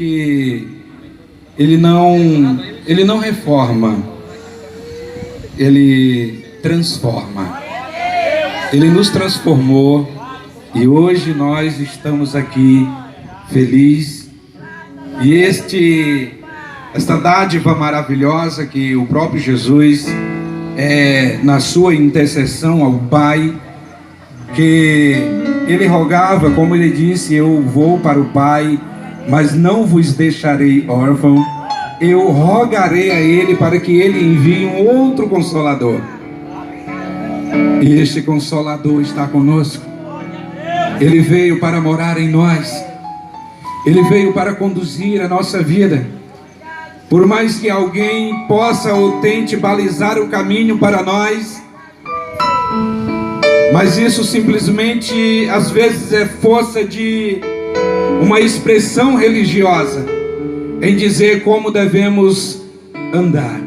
que ele não reforma, ele transforma. Ele nos transformou e hoje nós estamos aqui felizes. E esta dádiva maravilhosa que o próprio Jesus, na sua intercessão ao Pai, que ele rogava, como ele disse: eu vou para o Pai, mas não vos deixarei órfão. Eu rogarei a ele para que ele envie um outro Consolador. E este Consolador está conosco. Ele veio para morar em nós. Ele veio para conduzir a nossa vida. Por mais que alguém possa ou tente balizar o caminho para nós, mas isso simplesmente às vezes é força de uma expressão religiosa em dizer como devemos andar.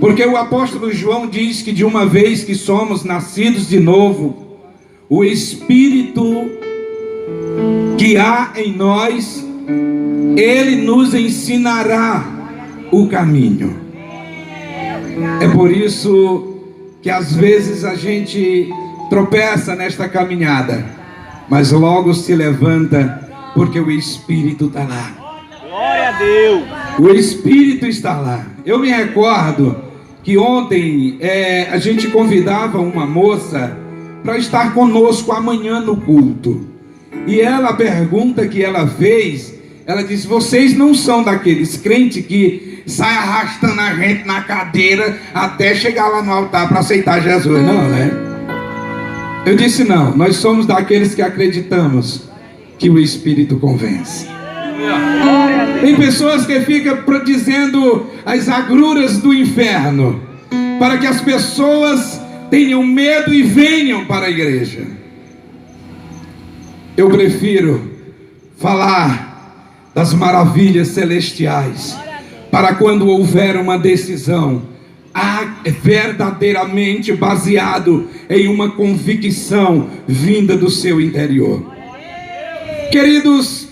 Porque o apóstolo João diz que de uma vez que somos nascidos de novo, o Espírito que há em nós, ele nos ensinará o caminho. É por isso que às vezes a gente tropeça nesta caminhada, mas logo se levanta, porque o Espírito está lá. Glória a Deus! O Espírito está lá. Eu me recordo que ontem a gente convidava uma moça para estar conosco amanhã no culto. E a pergunta que ela fez, ela disse: vocês não são daqueles crentes que sai arrastando a gente na cadeira até chegar lá no altar para aceitar Jesus, não, né? Eu disse: não, nós somos daqueles que acreditamos que o Espírito convence. Tem pessoas que ficam dizendo as agruras do inferno para que as pessoas tenham medo e venham para a igreja. Eu prefiro falar das maravilhas celestiais, para quando houver uma decisão verdadeiramente baseado em uma convicção vinda do seu interior. Queridos,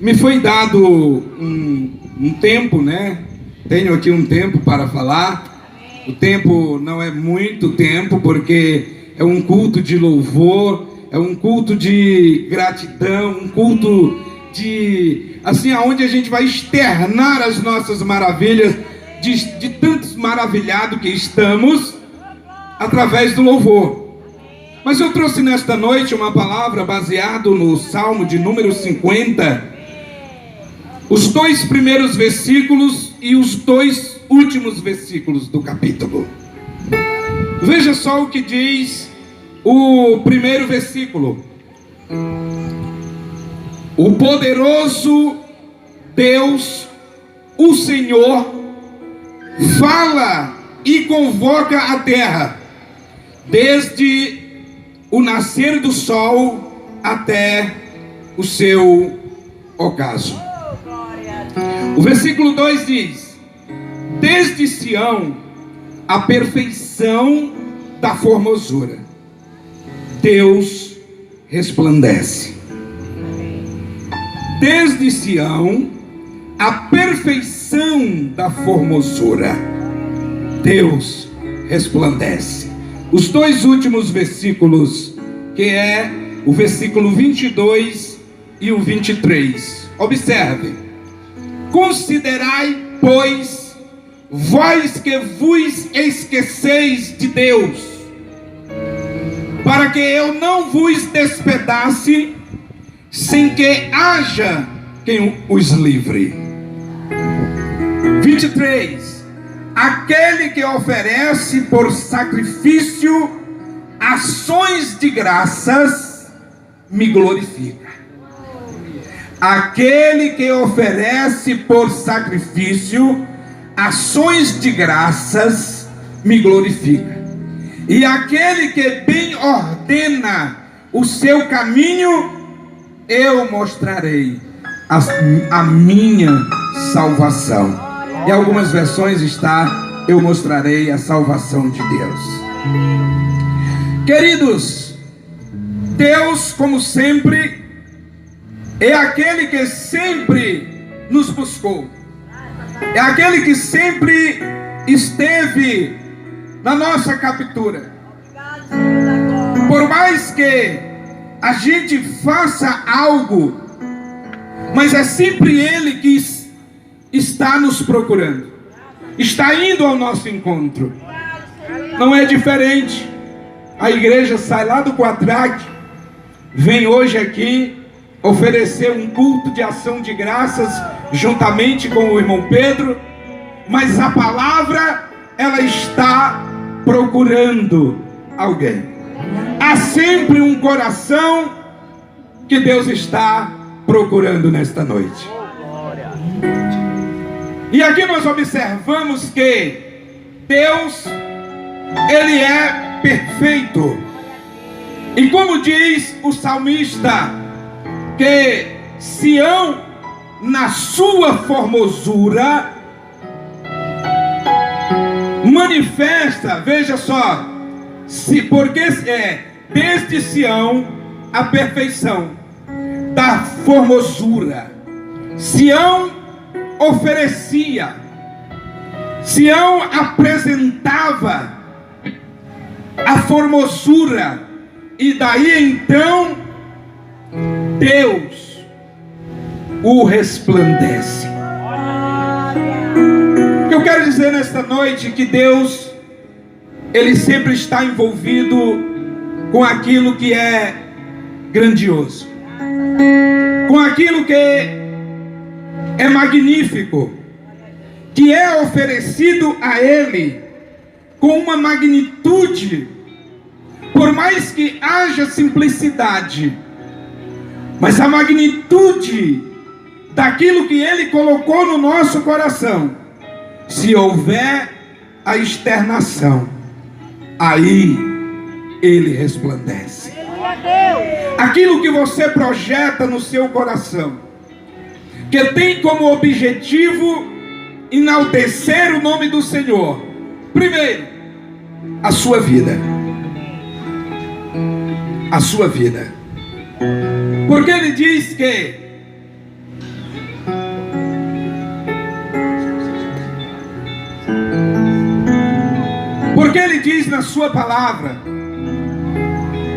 me foi dado um tempo, né? Tenho aqui um tempo para falar. O tempo não é muito tempo, porque é um culto de louvor, é um culto de gratidão, um culto de, assim, aonde a gente vai externar as nossas maravilhas, de tantos maravilhados que estamos, através do louvor. Mas eu trouxe nesta noite uma palavra baseada no Salmo de número 50, os 2 primeiros versículos e os 2 últimos versículos do capítulo. Veja só o que diz o primeiro versículo: o poderoso Deus, o Senhor, fala e convoca a terra, desde o nascer do sol até o seu ocaso. O versículo 2 diz: desde Sião, a perfeição da formosura, Deus resplandece. Desde Sião, a perfeição da formosura, Deus resplandece. Os 2 últimos versículos, que é o versículo 22 e o 23. Observe: considerai, pois, vós que vos esqueceis de Deus, para que eu não vos despedace, sem que haja quem os livre. 23. Aquele que oferece por sacrifício ações de graças, me glorifica. Aquele que oferece por sacrifício ações de graças, me glorifica. E aquele que bem ordena o seu caminho, eu mostrarei a minha salvação. Em algumas versões está: eu mostrarei a salvação de Deus. Queridos, Deus, como sempre, é aquele que sempre nos buscou, é aquele que sempre esteve na nossa captura. Por mais que a gente faça algo, mas é sempre Ele que está nos procurando, está indo ao nosso encontro. Não é diferente. A igreja sai lá do Quatraque, vem hoje aqui oferecer um culto de ação de graças juntamente com o irmão Pedro, mas a palavra, ela está procurando alguém. Há sempre um coração que Deus está procurando nesta noite. E aqui nós observamos que Deus, Ele é perfeito. E como diz o salmista, que Sião, na sua formosura, manifesta, veja só, porque é desde Sião a perfeição da formosura. Sião oferecia, Sião apresentava a formosura, e daí então Deus o resplandece. O que eu quero dizer nesta noite, que Deus, Ele sempre está envolvido com aquilo que é grandioso, com aquilo que é magnífico, que é oferecido a Ele com uma magnitude, por mais que haja simplicidade, mas a magnitude daquilo que Ele colocou no nosso coração, se houver a externação, aí Ele resplandece. Aquilo que você projeta no seu coração, que tem como objetivo enaltecer o nome do Senhor, primeiro, a sua vida. A sua vida. Porque Ele diz que Ele diz na sua palavra,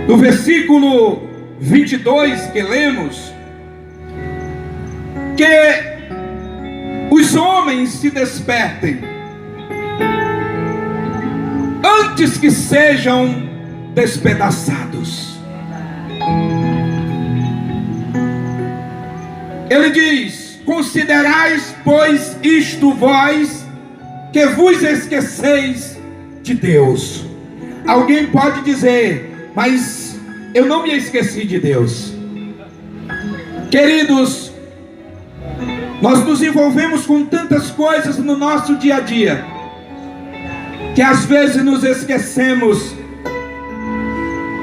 no versículo 22 que lemos, que os homens se despertem antes que sejam despedaçados. Ele diz: considerais, pois, isto vós, que vos esqueceis de Deus. Alguém pode dizer: mas eu não me esqueci de Deus. Queridos, nós nos envolvemos com tantas coisas no nosso dia a dia, que às vezes nos esquecemos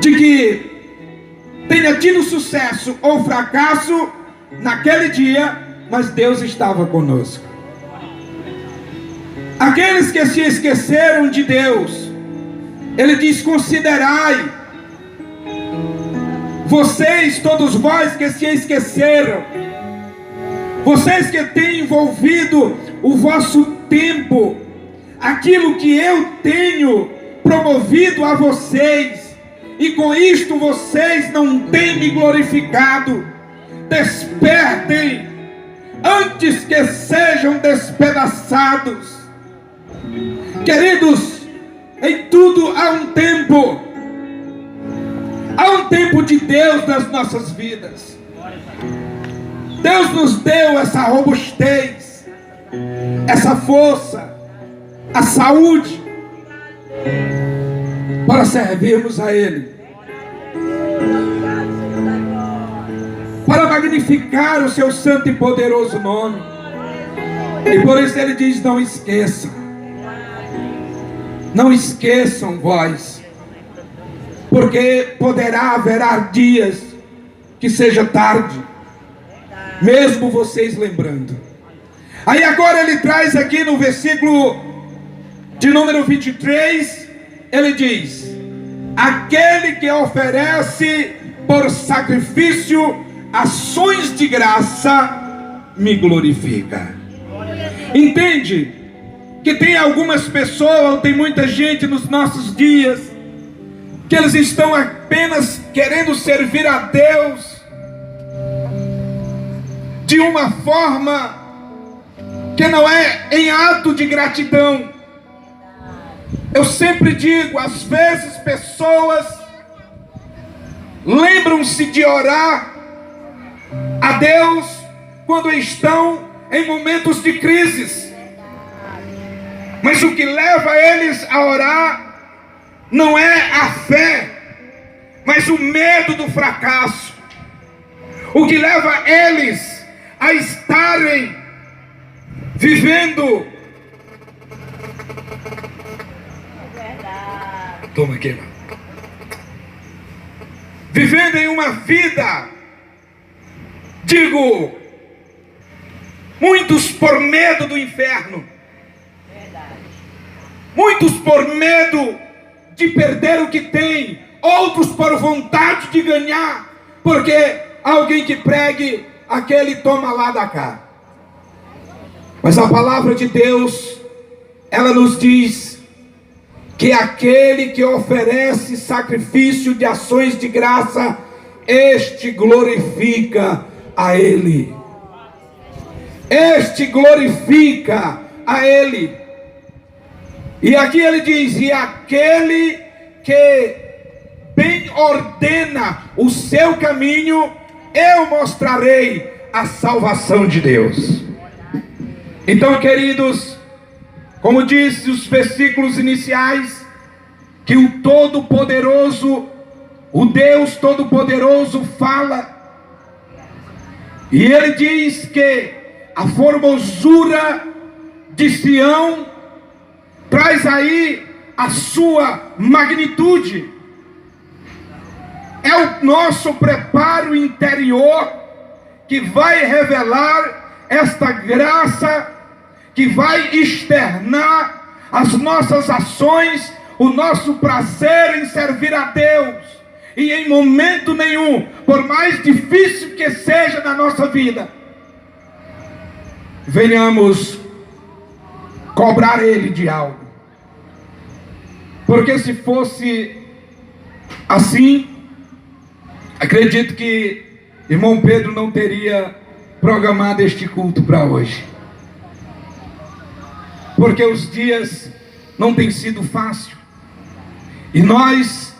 de que tenha tido sucesso ou fracasso naquele dia, mas Deus estava conosco. Aqueles que se esqueceram de Deus, Ele diz: considerai, vocês, todos vós que se esqueceram, vocês que têm envolvido o vosso tempo, aquilo que eu tenho promovido a vocês, e com isto vocês não têm me glorificado. Despertem antes que sejam despedaçados. Queridos, em tudo há um tempo. Há um tempo de Deus nas nossas vidas. Deus nos deu essa robustez, essa força, a saúde, para servirmos a Ele, para magnificar o seu santo e poderoso nome. E por isso Ele diz: não esqueçam, não esqueçam vós, porque haverá dias que seja tarde, mesmo vocês lembrando. Aí agora Ele traz aqui no versículo de número 23, Ele diz: aquele que oferece por sacrifício ações de graça me glorifica. Entende que tem algumas pessoas, tem muita gente nos nossos dias, que eles estão apenas querendo servir a Deus de uma forma que não é em ato de gratidão. Eu sempre digo, às vezes pessoas lembram-se de orar a Deus quando estão em momentos de crises, mas o que leva eles a orar não é a fé, mas o medo do fracasso. O que leva eles a estarem vivendo. Toma aqui, irmão. Vivendo em uma vida, digo, muitos por medo do inferno, muitos por medo de perder o que tem, outros por vontade de ganhar, porque alguém que pregue, aquele toma lá da cá. Mas a palavra de Deus, ela nos diz que aquele que oferece sacrifício de ações de graça, este glorifica a Ele. Este glorifica a Ele. E aqui ele diz: e aquele que bem ordena o seu caminho, eu mostrarei a salvação de Deus. Então, queridos, como disse os versículos iniciais, que o Todo-Poderoso, o Deus Todo-Poderoso fala, e ele diz que a formosura de Sião traz aí a sua magnitude. É o nosso preparo interior que vai revelar esta graça, que vai externar as nossas ações, o nosso prazer em servir a Deus. E em momento nenhum, por mais difícil que seja na nossa vida, venhamos cobrar Ele de algo. Porque se fosse assim, acredito que irmão Pedro não teria programado este culto para hoje. Porque os dias não têm sido fáceis. E nós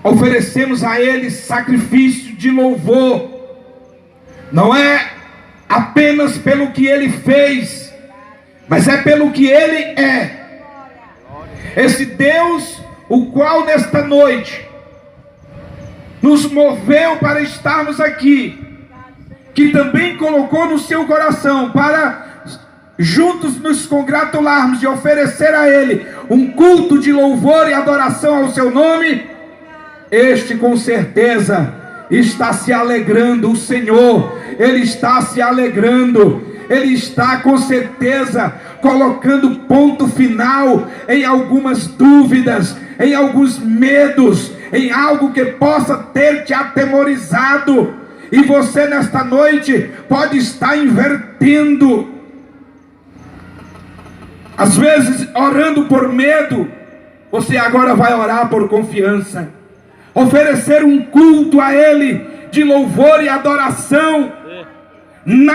oferecemos a Ele sacrifício de louvor. Não é apenas pelo que Ele fez, mas é pelo que Ele é. Esse Deus, o qual nesta noite nos moveu para estarmos aqui, que também colocou no seu coração para juntos nos congratularmos e oferecer a Ele um culto de louvor e adoração ao seu nome, este com certeza está se alegrando. O Senhor, Ele está se alegrando. Ele está com certeza colocando ponto final em algumas dúvidas, em alguns medos, em algo que possa ter te atemorizado. E você nesta noite pode estar invertendo. Às vezes orando por medo, você agora vai orar por confiança. Oferecer um culto a Ele de louvor e adoração na